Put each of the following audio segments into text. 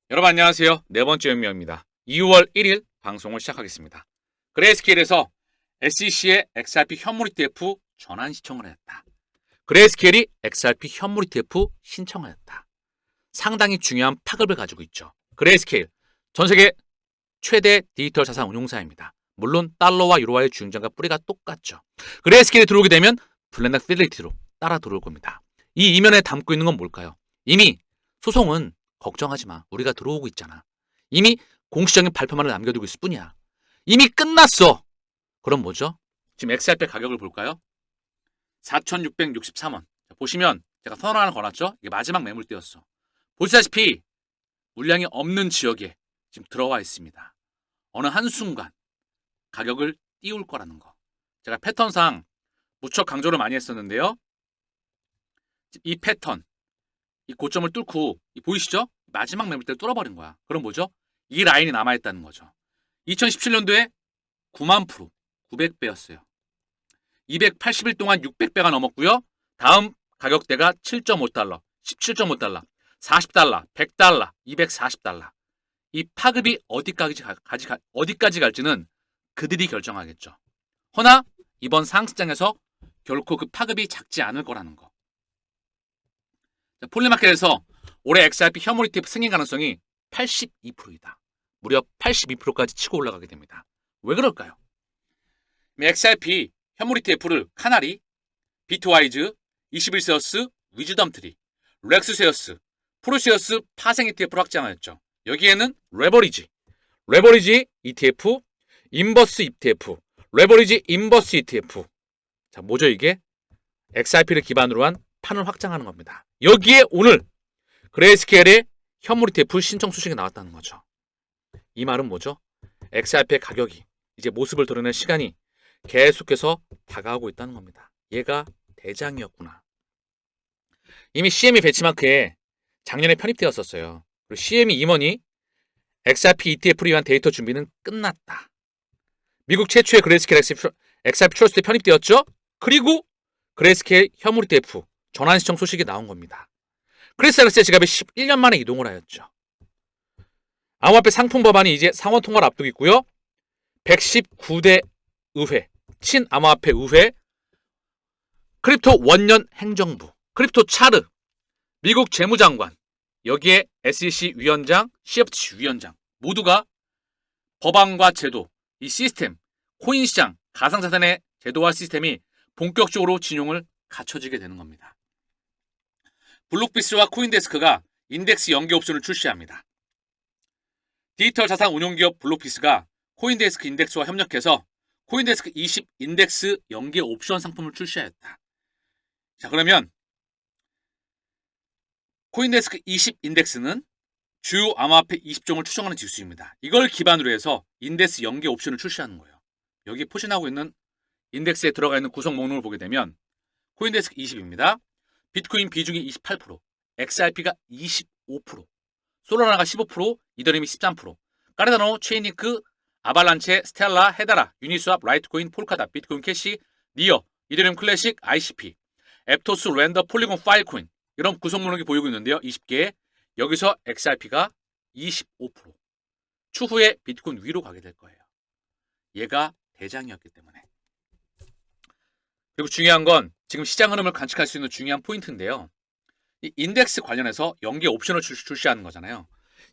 여러분 안녕하세요. 네 번째 영명입니다. 2월 1일 방송을 시작하겠습니다. 그레이스케일에서 SEC의 XRP 현물 ETF 전환 신청을 했다. 그레이스케일이 XRP 현물 ETF 신청하였다. 상당히 중요한 파급을 가지고 있죠. 그레이스케일, 전 세계 최대 디지털 자산 운용사입니다. 물론 달러와 유로화의 주행장과 뿌리가 똑같죠. 그레이스케일이 들어오게 되면 블렌드 필리티로 따라 들어올 겁니다. 이 이면에 담고 있는 건 뭘까요? 이미 소송은 걱정하지 마. 우리가 들어오고 있잖아. 이미 공식적인 발표만을 남겨두고 있을 뿐이야. 이미 끝났어. 그럼 뭐죠? 지금 XRP 가격을 볼까요? 4,663원. 보시면 제가 선언을 걸었죠? 이게 마지막 매물대였어. 보시다시피 물량이 없는 지역에 지금 들어와 있습니다. 어느 한순간 가격을 띄울 거라는 거. 제가 패턴상 무척 강조를 많이 했었는데요. 이 패턴, 이 고점을 뚫고 보이시죠? 마지막 매물대를 뚫어버린 거야. 그럼 뭐죠? 이 라인이 남아있다는 거죠. 2017년도에 9만 프로, 900배였어요. 280일 동안 600배가 넘었고요. 다음 가격대가 7.5달러, 17.5달러, 40달러, 100달러, 240달러. 이 파급이 어디까지 갈지는 그들이 결정하겠죠. 허나 이번 상승장에서 결코 그 파급이 작지 않을 거라는 거. 폴리마켓에서 올해 XRP 현물 ETF 승인 가능성이 82%이다. 무려 82%까지 치고 올라가게 됩니다. 왜 그럴까요? XRP 현물 ETF를 카나리, 비트와이즈, 21세어스, 위즈덤트리, 렉스세어스, 프로세어스 파생 ETF로 확장하였죠. 여기에는 레버리지 ETF, 인버스 ETF, 레버리지 인버스 ETF. 자, 뭐죠 이게? XRP를 기반으로 한 판을 확장하는 겁니다. 여기에 오늘 그레이스케일의 현물 ETF 신청 소식이 나왔다는 거죠. 이 말은 뭐죠? XRP의 가격이 이제 모습을 드러낼 시간이 계속해서 다가오고 있다는 겁니다. 얘가 대장이었구나. 이미 CME 배치마크에 작년에 편입되었었어요. 그리고 CME 임원이 XRP ETF를 위한 데이터 준비는 끝났다. 미국 최초의 그레이스케일 XRP 트러스트에 편입되었죠? 그리고 그레이스케일 현물 ETF 전환 신청 소식이 나온 겁니다. 크리스 알렉스의 지갑에 11년 만에 이동을 하였죠. 암호화폐 상품 법안이 이제 상원 통과를 앞두고 있고요. 119대 의회, 친암호화폐 의회, 크립토 원년 행정부, 크립토 차르, 미국 재무장관, 여기에 SEC 위원장, CFTC 위원장 모두가 법안과 제도, 이 시스템, 코인 시장, 가상자산의 제도와 시스템이 본격적으로 진용을 갖춰지게 되는 겁니다. 블록비스와 코인데스크가 인덱스 연계 옵션을 출시합니다. 디지털 자산 운용기업 블록비스가 코인데스크 인덱스와 협력해서 코인데스크 20 인덱스 연계 옵션 상품을 출시하였다. 자, 그러면 코인데스크 20 인덱스는 주요 암호화폐 20종을 추정하는 지수입니다. 이걸 기반으로 해서 인덱스 연계 옵션을 출시하는 거예요. 여기 포진하고 있는 인덱스에 들어가 있는 구성 목록을 보게 되면 코인데스크 20입니다. 비트코인 비중이 28%, XRP가 25%, 솔라나가 15%, 이더리움이 13%, 까르다노, 체인링크, 아발란체, 스텔라, 헤다라, 유니스왑, 라이트코인, 폴카다, 비트코인 캐시, 니어, 이더리움 클래식, ICP, 앱토스, 랜더, 폴리곤, 파일코인 이런 구성 목록이 보이고 있는데요. 20개. 여기서 XRP가 25%. 추후에 비트코인 위로 가게 될 거예요. 얘가 대장이었기 때문에. 그리고 중요한 건 지금 시장 흐름을 관측할 수 있는 중요한 포인트인데요. 이 인덱스 관련해서 연계 옵션을 출시하는 거잖아요.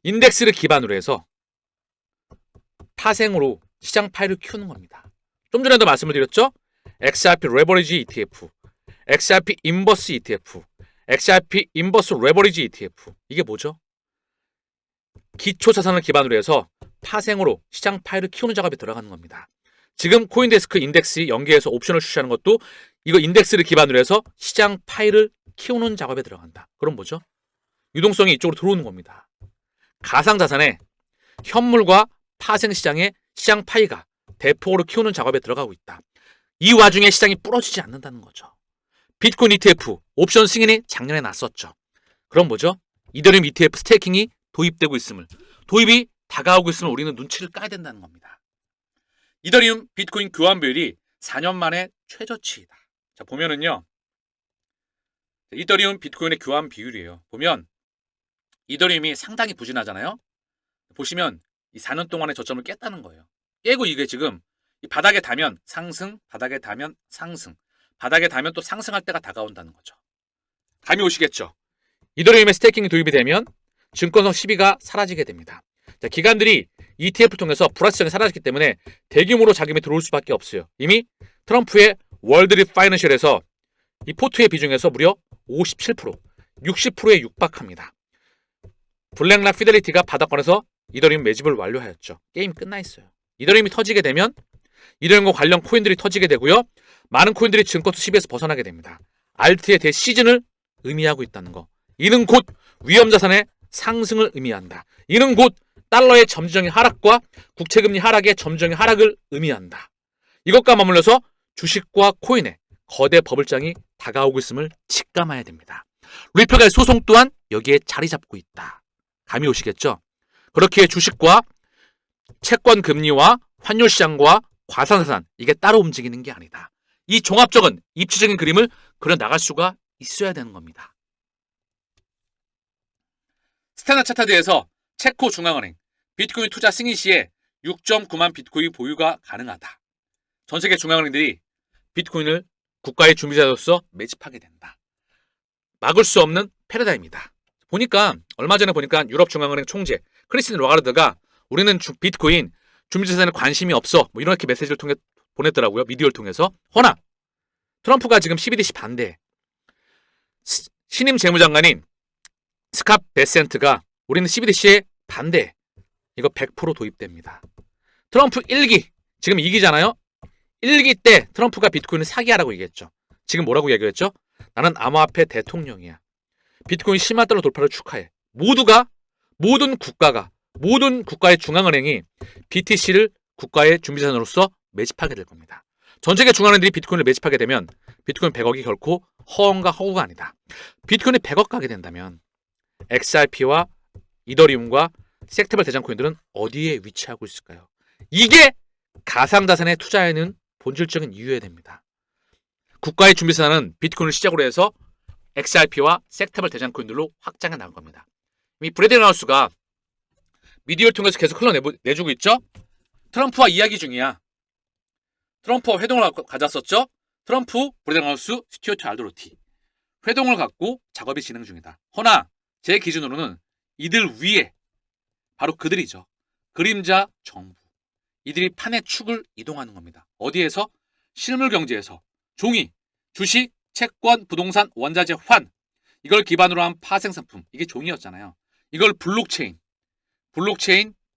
인덱스를 기반으로 해서 파생으로 시장 파일을 키우는 겁니다. 좀 전에도 말씀을 드렸죠? XRP 레버리지 ETF, XRP 인버스 ETF, XRP 인버스 레버리지 ETF. 이게 뭐죠? 기초 자산을 기반으로 해서 파생으로 시장 파일을 키우는 작업에 들어가는 겁니다. 지금 코인데스크 인덱스 연계해서 옵션을 출시하는 것도 이거 인덱스를 기반으로 해서 시장 파일을 키우는 작업에 들어간다. 그럼 뭐죠? 유동성이 이쪽으로 들어오는 겁니다. 가상자산의 현물과 파생시장의 시장 파이가 대폭으로 키우는 작업에 들어가고 있다. 이 와중에 시장이 부러지지 않는다는 거죠. 비트코인 ETF 옵션 승인이 작년에 났었죠. 그럼 뭐죠? 이더리움 ETF 스테이킹이 도입되고 있음을, 도입이 다가오고 있음을 우리는 눈치를 까야 된다는 겁니다. 이더리움 비트코인 교환 비율이 4년 만에 최저치이다. 자, 보면은요. 이더리움 비트코인의 교환 비율이에요. 보면 이더리움이 상당히 부진하잖아요. 보시면 이 4년 동안의 저점을 깼다는 거예요. 깨고 이게 지금 이 바닥에 닿으면 상승, 바닥에 닿으면 상승, 바닥에 닿으면 또 상승할 때가 다가온다는 거죠. 감이 오시겠죠? 이더리움의 스테이킹이 도입이 되면 증권성 시비가 사라지게 됩니다. 자, 기관들이 ETF를 통해서 불확실성이 사라졌기 때문에 대규모로 자금이 들어올 수밖에 없어요. 이미 트럼프의 월드립 파이낸셜에서 이 포트의 비중에서 무려 57%, 60%에 육박합니다. 블랙락 피델리티가 바닥권에서 이더리움 매집을 완료하였죠. 게임 끝나 있어요. 이더리움이 터지게 되면 이더리움과 관련 코인들이 터지게 되고요. 많은 코인들이 증권수 시비에서 벗어나게 됩니다. 알트의 대시즌을 의미하고 있다는 거. 이는 곧 위험자산의 상승을 의미한다. 이는 곧 달러의 점진적인 하락과 국채금리 하락의 점진적인 하락을 의미한다. 이것과 맞물려서 주식과 코인에 거대 버블장이 다가오고 있음을 직감해야 됩니다. 리플가의 소송 또한 여기에 자리 잡고 있다. 감이 오시겠죠? 그렇기에 주식과 채권 금리와 환율 시장과 과산자산 이게 따로 움직이는 게 아니다. 이 종합적인 입체적인 그림을 그려나갈 수가 있어야 되는 겁니다. 스탠다드 차트에서 체코 중앙은행 비트코인 투자 승인 시에 6.9만 비트코인 보유가 가능하다. 전 세계 중앙은행들이 비트코인을 국가의 준비자로서 매집하게 된다. 막을 수 없는 패러다임이다. 보니까 얼마 전에 보니까 유럽 중앙은행 총재 크리스틴 라가르드가 우리는 비트코인 준비자산에 관심이 없어 뭐 이렇게 메시지를 통해 보냈더라고요. 미디어를 통해서. 허나 트럼프가 지금 12대10 반대. 신임 재무장관인 스캇 베센트가 우리는 12대10에 반대. 이거 100% 도입됩니다. 트럼프 1기 지금 2기잖아요. 1기 때 트럼프가 비트코인을 사기하라고 얘기했죠. 지금 뭐라고 얘기했죠? 나는 암호화폐 대통령이야. 비트코인 10만 달러 돌파를 축하해. 모든 국가의 중앙은행이 BTC를 국가의 준비자산으로서 매집하게 될 겁니다. 전 세계 중앙은행들이 비트코인을 매집하게 되면 비트코인 100억이 결코 허언과 허구가 아니다. 비트코인이 100억 가게 된다면 XRP와 이더리움과 섹터별 대장코인들은 어디에 위치하고 있을까요? 이게 가상자산에 투자하는 본질적인 이유여야 됩니다. 국가의 준비자산은 비트코인을 시작으로 해서 XRP와 섹터별 대장코인들로 확장해 나갈 겁니다. 이미 브래드 라우스가 미디어를 통해서 계속 흘러내주고 있죠. 트럼프와 이야기 중이야. 트럼프와 회동을 가졌었죠. 트럼프, 브래드 라우스, 스튜어트 알도로티 회동을 갖고 작업이 진행 중이다. 허나 제 기준으로는 이들 위에 바로 그들이죠. 그림자 정부. 이들이 판의 축을 이동하는 겁니다. 어디에서? 실물 경제에서 종이, 주식, 채권, 부동산, 원자재, 환 이걸 기반으로 한 파생상품 이게 종이었잖아요. 이걸 블록체인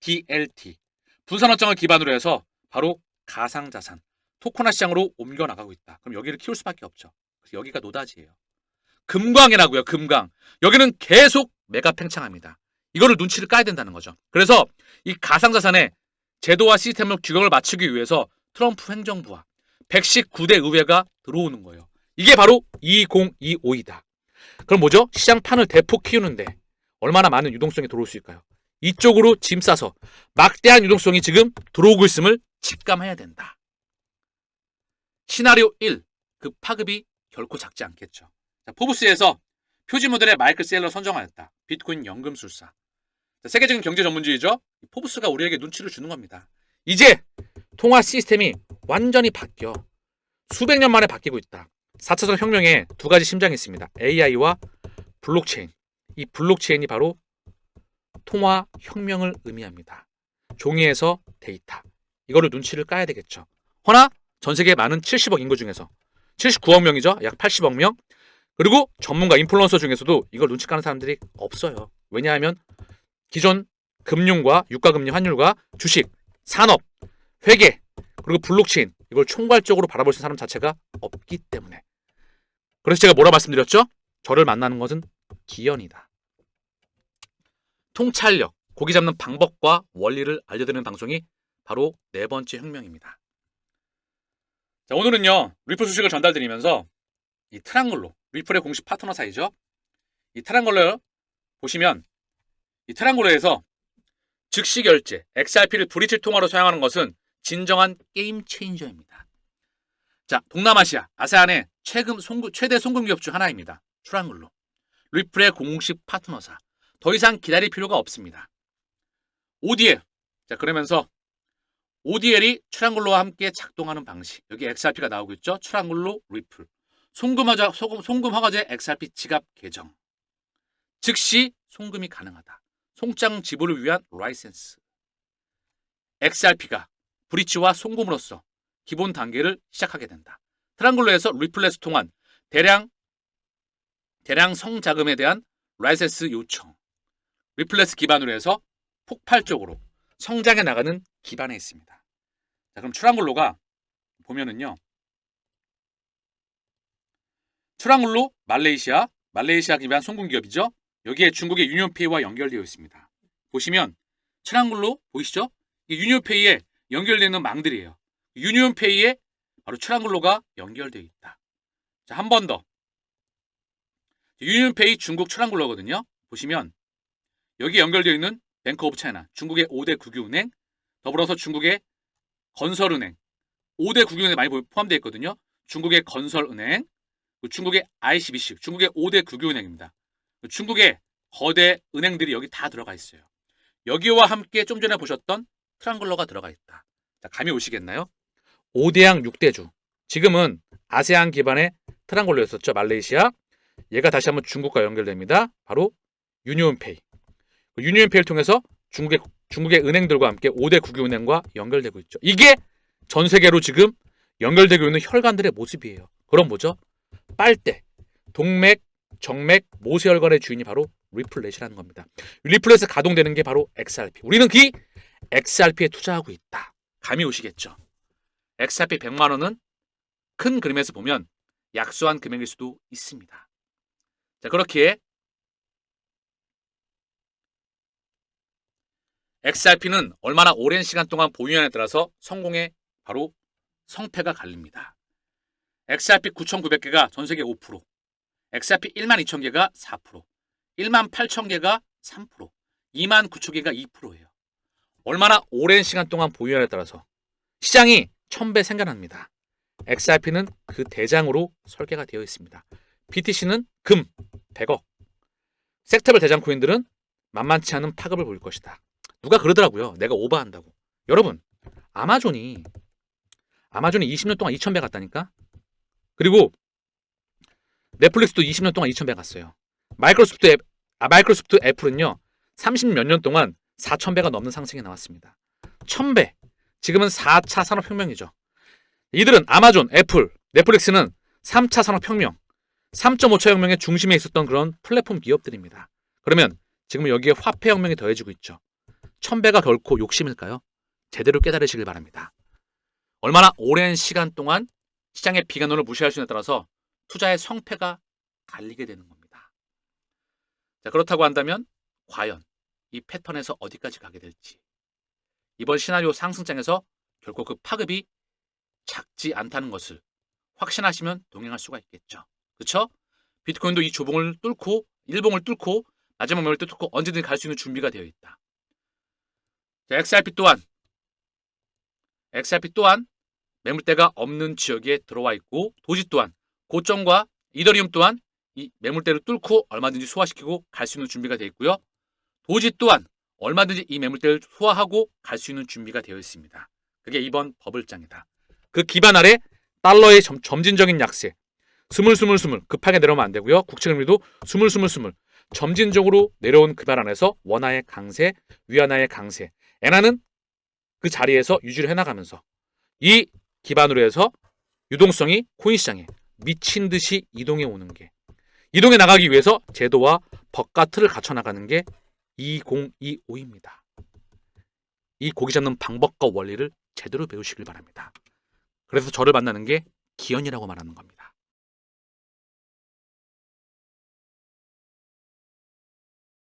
DLT 분산어장을 기반으로 해서 바로 가상자산 토코나 시장으로 옮겨나가고 있다. 그럼 여기를 키울 수밖에 없죠. 그래서 여기가 노다지예요. 금광이라고요. 금광. 여기는 계속 메가 팽창합니다. 이거를 눈치를 까야 된다는 거죠. 그래서 이 가상자산의 제도와 시스템을 규격을 맞추기 위해서 트럼프 행정부와 119대 의회가 들어오는 거예요. 이게 바로 2025이다. 그럼 뭐죠? 시장 판을 대폭 키우는데 얼마나 많은 유동성이 들어올 수 있을까요? 이쪽으로 짐 싸서 막대한 유동성이 지금 들어오고 있음을 직감해야 된다. 시나리오 1. 그 파급이 결코 작지 않겠죠. 자, 포브스에서 표지 모델의 마이클 셀러 선정하였다. 비트코인 연금술사. 자, 세계적인 경제 전문지이죠. 포브스가 우리에게 눈치를 주는 겁니다. 이제 통화 시스템이 완전히 바뀌어. 수백 년 만에 바뀌고 있다. 4차선 혁명에 두 가지 심장이 있습니다. AI와 블록체인. 이 블록체인이 바로 통화 혁명을 의미합니다. 종이에서 데이터. 이거를 눈치를 까야 되겠죠. 허나 전 세계 많은 70억 인구 중에서 79억 명이죠. 약 80억 명. 그리고 전문가 인플루언서 중에서도 이걸 눈치 까는 사람들이 없어요. 왜냐하면 기존 금융과 유가금리 환율과 주식, 산업, 회계, 그리고 블록체인 이걸 총괄적으로 바라볼 수 있는 사람 자체가 없기 때문에. 그래서 제가 뭐라 말씀드렸죠? 저를 만나는 것은 기연이다. 통찰력, 고기 잡는 방법과 원리를 알려드리는 방송이 바로 네 번째 혁명입니다. 자, 오늘은요. 리플 소식을 전달드리면서 이 트랑글로, 리플의 공식 파트너 사이죠. 이 트랑글로 보시면 이 트랑글로에서 즉시 결제, XRP를 브릿지 통화로 사용하는 것은 진정한 게임 체인저입니다. 자, 동남아시아, 아세안의 최대 송금 기업 중 하나입니다. 트랑글로. 리플의 공식 파트너사. 더 이상 기다릴 필요가 없습니다. ODL. 자, 그러면서 ODL이 트라이앵글러와 함께 작동하는 방식. 여기 XRP가 나오고 있죠. 트라이앵글러 리플. 송금 허가제 XRP 지갑 계정. 즉시 송금이 가능하다. 송장 지불을 위한 라이센스. XRP가 브릿지와 송금으로써 기본 단계를 시작하게 된다. 트라이앵글러에서 리플렛을 통한 대량 성자금에 대한 라이센스 요청. 리플렛 기반으로 해서 폭발적으로 성장해 나가는 기반에 있습니다. 자, 그럼 트라이앵글러가 보면은요. 트라이앵글러 말레이시아 기반 송금 기업이죠. 여기에 중국의 유니온페이와 연결되어 있습니다. 보시면 트라이앵글러 보이시죠? 이 유니온페이에 연결되는 망들이에요. 유니온페이에 바로 트라이앵글러가 연결되어 있다. 자, 한 번 더. 유니온페이 중국 트라이앵글러거든요. 보시면 여기 연결되어 있는 뱅크 오브 차이나, 중국의 5대 국유은행, 더불어서 중국의 건설은행, 5대 국유은행에 많이 포함되어 있거든요. 중국의 건설은행, 중국의 ICBC, 중국의 5대 국유은행입니다. 중국의 거대 은행들이 여기 다 들어가 있어요. 여기와 함께 좀 전에 보셨던 트라이앵글러가 들어가 있다. 자, 감이 오시겠나요? 5대양 6대주. 지금은 아세안 기반의 트라이앵글러였었죠. 말레이시아. 얘가 다시 한번 중국과 연결됩니다. 바로 유니온페이. 유니온페이를 통해서 중국의 은행들과 함께 5대 국유은행과 연결되고 있죠. 이게 전 세계로 지금 연결되고 있는 혈관들의 모습이에요. 그럼 뭐죠? 빨대, 동맥, 정맥, 모세혈관의 주인이 바로 리플렛이라는 겁니다. 리플렛이 가동되는 게 바로 XRP. 우리는 그 XRP에 투자하고 있다. 감이 오시겠죠? XRP 100만 원은 큰 그림에서 보면 약소한 금액일 수도 있습니다. 자, 그렇게 XRP는 얼마나 오랜 시간 동안 보유하냐에 따라서 성공의 바로 성패가 갈립니다. XRP 9,900개가 전 세계 5%, XRP 12,000개가 4%, 18,000개가 3%, 29,000개가 2%예요. 얼마나 오랜 시간 동안 보유하냐에 따라서 시장이 1000배 생겨납니다. XRP는 그 대장으로 설계가 되어 있습니다. BTC는 금 100억. 섹터별 대장 코인들은 만만치 않은 파급을 보일 것이다. 누가 그러더라고요. 내가 오버한다고. 여러분, 아마존이 20년 동안 2000배 갔다니까? 그리고 넷플릭스도 20년 동안 2000배 갔어요. 마이크로소프트 애플은요. 30몇 년 동안 4000배가 넘는 상승이 나왔습니다. 1000배. 지금은 4차 산업혁명이죠. 이들은 아마존, 애플, 넷플릭스는 3차 산업혁명, 3.5차 혁명의 중심에 있었던 그런 플랫폼 기업들입니다. 그러면 지금 여기에 화폐혁명이 더해지고 있죠. 1000배가 결코 욕심일까요? 제대로 깨달으시길 바랍니다. 얼마나 오랜 시간 동안 시장의 비관론을 무시할 수 있느냐에 따라서 투자의 성패가 갈리게 되는 겁니다. 자, 그렇다고 한다면 과연 이 패턴에서 어디까지 가게 될지, 이번 시나리오 상승장에서 결코 그 파급이 작지 않다는 것을 확신하시면 동행할 수가 있겠죠. 그렇죠? 비트코인도 이 조봉을 뚫고, 일봉을 뚫고, 마지막 매물 뚫고 언제든 갈 수 있는 준비가 되어 있다. 자, XRP 또한 매물대가 없는 지역에 들어와 있고, 도지 또한 고점과 이더리움 또한 이 매물대를 뚫고 얼마든지 소화시키고 갈 수 있는 준비가 되어 있고요. 도지 또한 얼마든지 이 매물대를 소화하고 갈 수 있는 준비가 되어 있습니다. 그게 이번 버블장이다. 그 기반 아래 달러의 점진적인 약세, 스물스물 급하게 내려오면 안 되고요. 국채금리도 스물스물 점진적으로 내려온 기반 안에서 원화의 강세, 위안화의 강세, 엔화는 그 자리에서 유지를 해나가면서 이 기반으로 해서 유동성이 코인 시장에 미친 듯이 이동해 오는 게, 이동해 나가기 위해서 제도와 법과 틀을 갖춰 나가는 게 2025입니다. 이 고기 잡는 방법과 원리를 제대로 배우시길 바랍니다. 그래서 저를 만나는 게 기연이라고 말하는 겁니다.